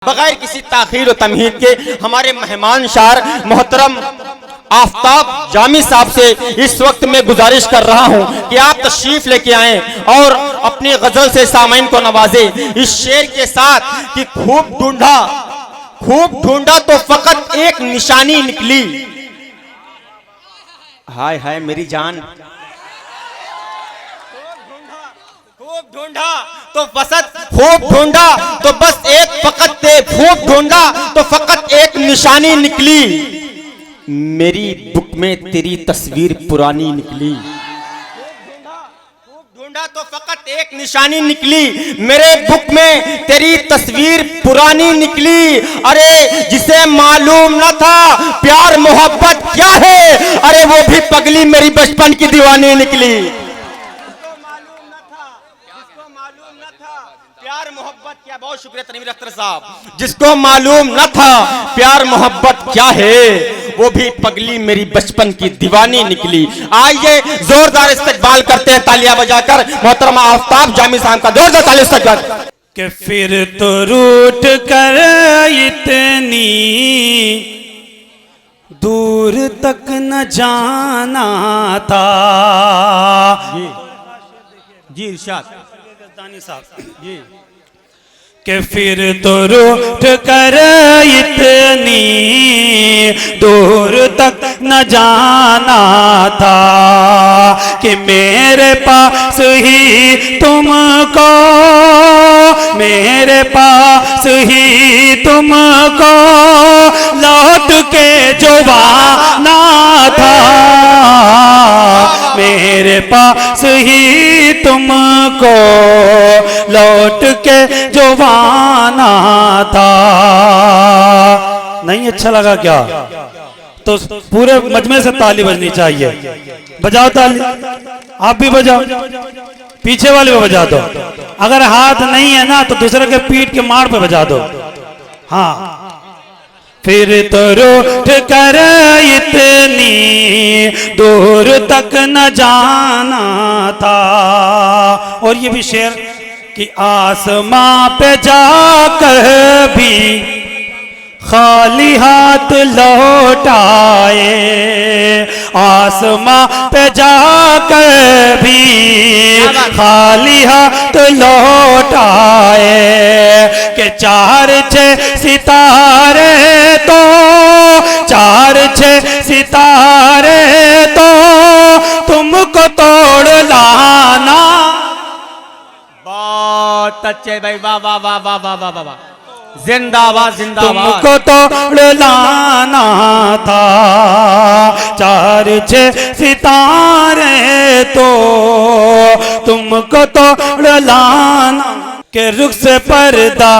बगैर किसी ताखीर और तमहीद के हमारे मेहमान शार मोहतरम आफ्ताब जामी साहब से इस वक्त मैं गुजारिश कर रहा हूं कि आप तशरीफ लेके आए और अपनी गजल से सामीन को नवाजे इस शेर के साथ कि खूब ढूंढा तो फकत एक निशानी निकली। हाय हाय मेरी जान, खूब ढूंढा तो बस एक फकत थे, खूब ढूंढा तो फकत एक निशानी निकली। मेरी बुक में तेरी तस्वीर पुरानी निकली। खूब ढूंढा तो फकत एक निशानी निकली, मेरे बुक में तेरी तस्वीर पुरानी निकली। अरे जिसे मालूम न था प्यार मोहब्बत क्या है, अरे वो भी पगली मेरी बचपन की दीवानी निकली। प्यार मोहब्बत क्या, बहुत शुक्रिया तनवीर अख्तर साहब। जिसको मालूम न था प्यार मोहब्बत क्या है, वो भी पगली मेरी बचपन की दीवानी निकली। आइए जोरदार इस्तकबाल करते हैं तालियां बजाकर मोहतरमा आफ्ताब जामी साहब का, जोरदार तालियां इस्तकबाल। कि फिर तो रूठ कर इतनी दूर तक न जाना था। जी इरशाद जी। कि फिर तो रूठ कर इतनी दूर तक न जाना था कि मेरे पास ही तुमको, मेरे पास ही तुमको लौट के जो आना था, मेरे पास ही तुमको लौट के जो आना था। नहीं अच्छा लगा क्या? तो पूरे मजमे से ताली बजनी चाहिए। बजाओ ताली, आप भी बजाओ, पीछे वाले पे बजा दो। अगर हाथ नहीं है ना तो दूसरे के पीठ के मार पे बजा दो। हाँ। फिर तो रूठ कर इतनी दूर तक न जाना था। और ये भी शेर कि आसमां पे जाकर भी खाली हाथ लौट आए, आसमां पे जाकर भी खाली हाथ लौट आए। कि चार छह सितारे तो, चार छह सितारे तो तुमको तोड़ लाना। बहुत अच्छे भाई, वाह वाह वाह वाह वाह वाह वाह, जिंदाबाद जिंदाबाद। तुमको तोड़ लाना था चार छह सितारे तो तुमको तोड़ लाना। के रुख से पर्दा,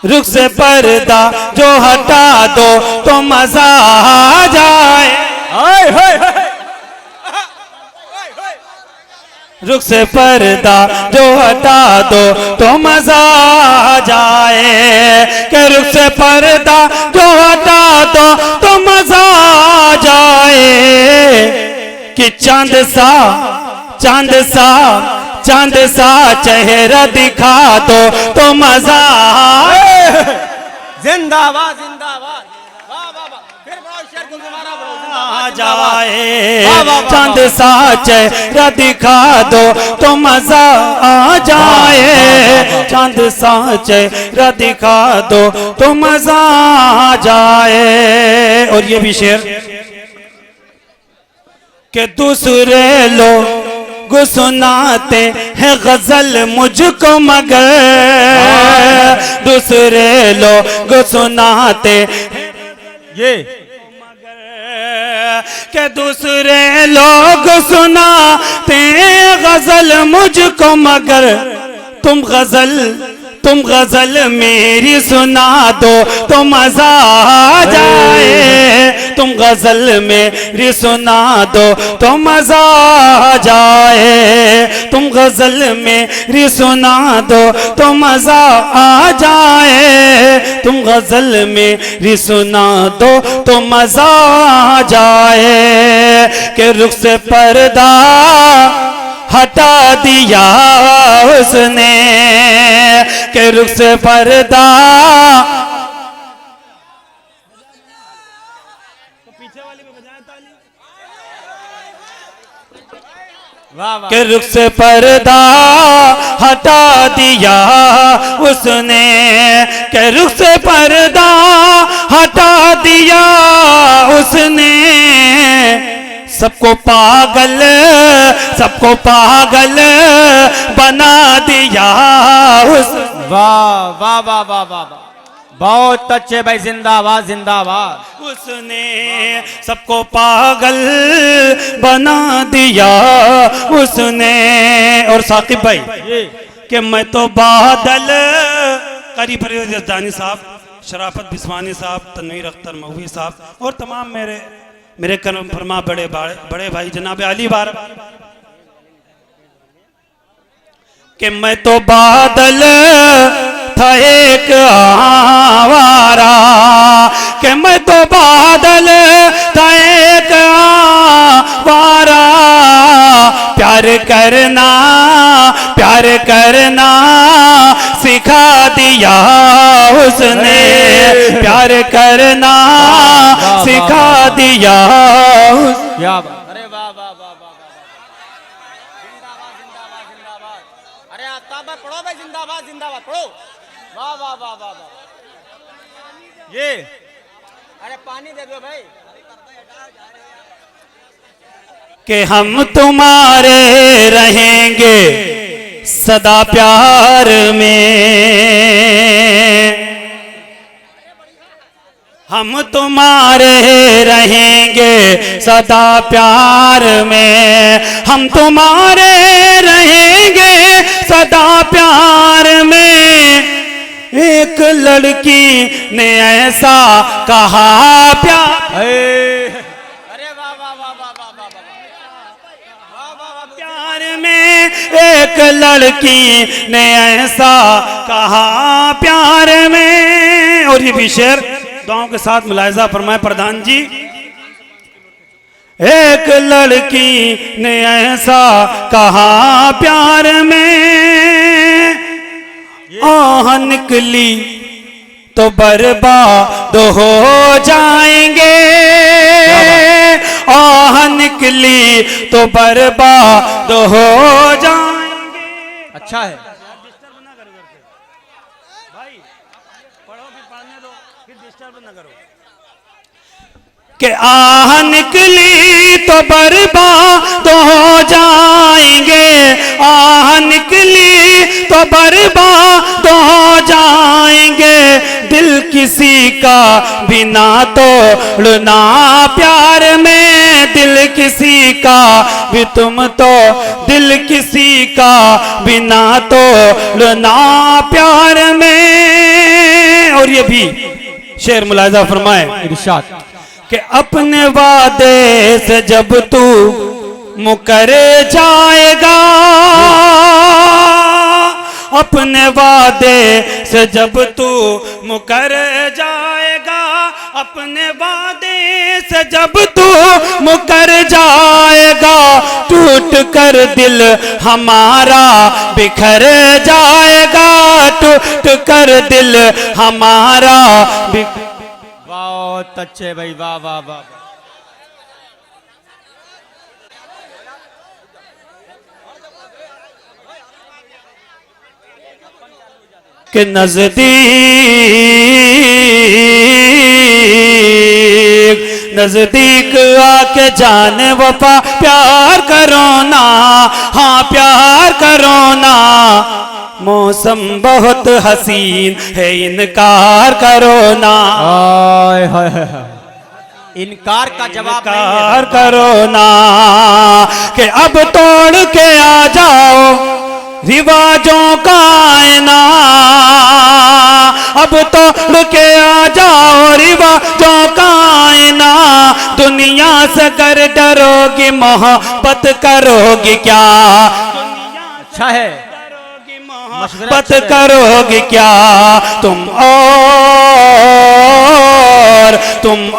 रुख से पर्दा जो हटा दो तो मजा आ जाए। रुख से पर्दा जो हटा दो तो मजा आ जाए। के रुख से पर्दा जो हटा दो तो मजा आ जाए। कि चांद सा, चांद सा, चांद सा चेहरा दिखा दो तो मजा आए। जिंदाबाद जिंदाबाद, वाह वाह वाह, फिर बहुत शेर गुनगुनाना आ जाए। चांद सा चेहरा दिखा दो तो मजा आ जाए। चांद सा चेहरा दिखा दो तो मजा आ जाए। और ये भी शेर कि दूसरे लोग सुनाते हैं गजल मुझको मगर, दूसरे लोग सुनाते ये के दूसरे लोग सुनाते गजल मुझको मगर तुम गजल मेरी सुना दो तो मजा आ जाए। तुम गजल मेरी सुना दो तो मजा आ जाए। तुम गजल मेरी सुना दो तो मजा आ जाए। तुम गजल मेरी सुना दो तो मजा आ जाए। के रुख से पर्दा हटा दिया उसने, के रुख से पर्दा, के रुख से पर्दा हटा दिया उसने, के रुख से पर्दा हटा दिया उसने, सबको पागल बना दिया उस। वाह वाह वाह वाह वाह वाह, बहुत अच्छे भाई, जिंदाबाद जिंदाबाद। उसने सबको पागल बना दिया उसने। और साकिब भाई कि मैं तो बादल, कारी परवेज जदानी साहब, शराफत बिस्वानी साहब, तनवीर अख्तर मऊवी साहब और तमाम मेरे करम फरमा बड़े भाई जनाब अली बार, कि मैं तो बादल था एक आवारा, कि मैं तो बादल था एक आवारा, प्यार करना सिखा दिया उसने, प्यार करना सिखा दिया। अरे वाह वाह वाह वाह, जिंदाबाद जिंदाबाद जिंदाबाद। अरे आफ्ताब भाई पढ़ो भाई, जिंदाबाद जिंदाबाद पढ़ो। वाह वाह वाह वाह वाह। ये अरे पानी दे दो भाई। कि हम तुम्हारे रहेंगे सदा प्यार में, हम तुम्हारे रहेंगे सदा प्यार में, हम तुम्हारे रहेंगे सदा प्यार में। एक लड़की ने ऐसा कहा प्यार, अरे वाह वाह वाह वाह वाह वाह वाह, प्यार में एक लड़की ने ऐसा कहा प्यार में। और ये भी शेर गाँव के साथ मुलायजा फरमाए प्रधान जी। एक लड़की ने ऐसा कहा प्यार में, आह निकली तो बर्बाद हो जाएंगे, आह निकली तो बर्बाद हो जाएंगे। अच्छा है भाई, पढ़ो भी पढ़ने दो, फिर डिस्टर्ब न करो। कि आह निकली तो बर्बाद हो जाएंगे, आह निकली तो बर्बाद हो जाएंगे। दिल किसी का बिना तोड़ना प्यार में, दिल किसी का भी तुम तो, दिल किसी का बिना तोड़ना प्यार में। और ये भी शेर मुलाहिजा फरमाए इरशाद कि अपने वादे से जब तू मुकर जाएगा, अपने वादे से जब तू मुकर जाएगा, अपने वादे से जब तू मुकर जाएगा, टूट कर दिल हमारा बिखर जाएगा, टूट कर दिल हमारा बिखर। बहुत अच्छे भाई, वाह वाह वाह। के नजदीक नजदीक आके जाने वफा प्यार करो ना, हाँ प्यार करो ना। मौसम बहुत हसीन है इनकार करो ना, इनकार का जवाब इनकार करो ना। कि अब तोड़ के आ जाओ रिवाजों का आईना, अब तोड़ के आ जाओ रिवाजों का आईना। दुनिया से कर डरोगी मोहब्बत करोगी क्या, अच्छा है मोहब्बत करोगी क्या। तुम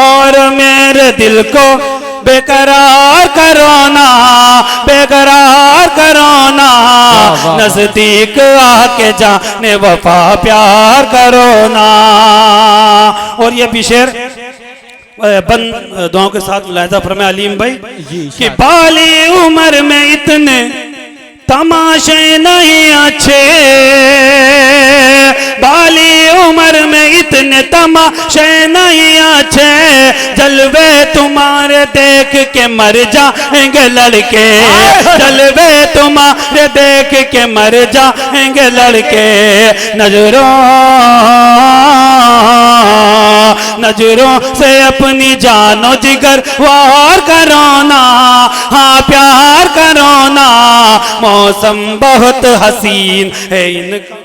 और मेरे दिल को बेकरार करो ना, बेकरार करो ना, नजदीक आके जाने वफा प्यार करो ना। और ये भी शेर बंद दुआओं के साथ मुलाहिजा फरमाए अलीम भाई कि बाली उम्र में इतने तमाशे नहीं अच्छे, बाली उम्र में इतने तमाशे नहीं अच्छे, जलवे तुम्हारे देख के मर जाएंगे लड़के, जलवे तुम्हारे देख के मर जाएंगे लड़के, नजरों से अपनी जानो जिगर वार करो ना, हाँ प्यार करो ना, मौसम बहुत हसीन है इनका।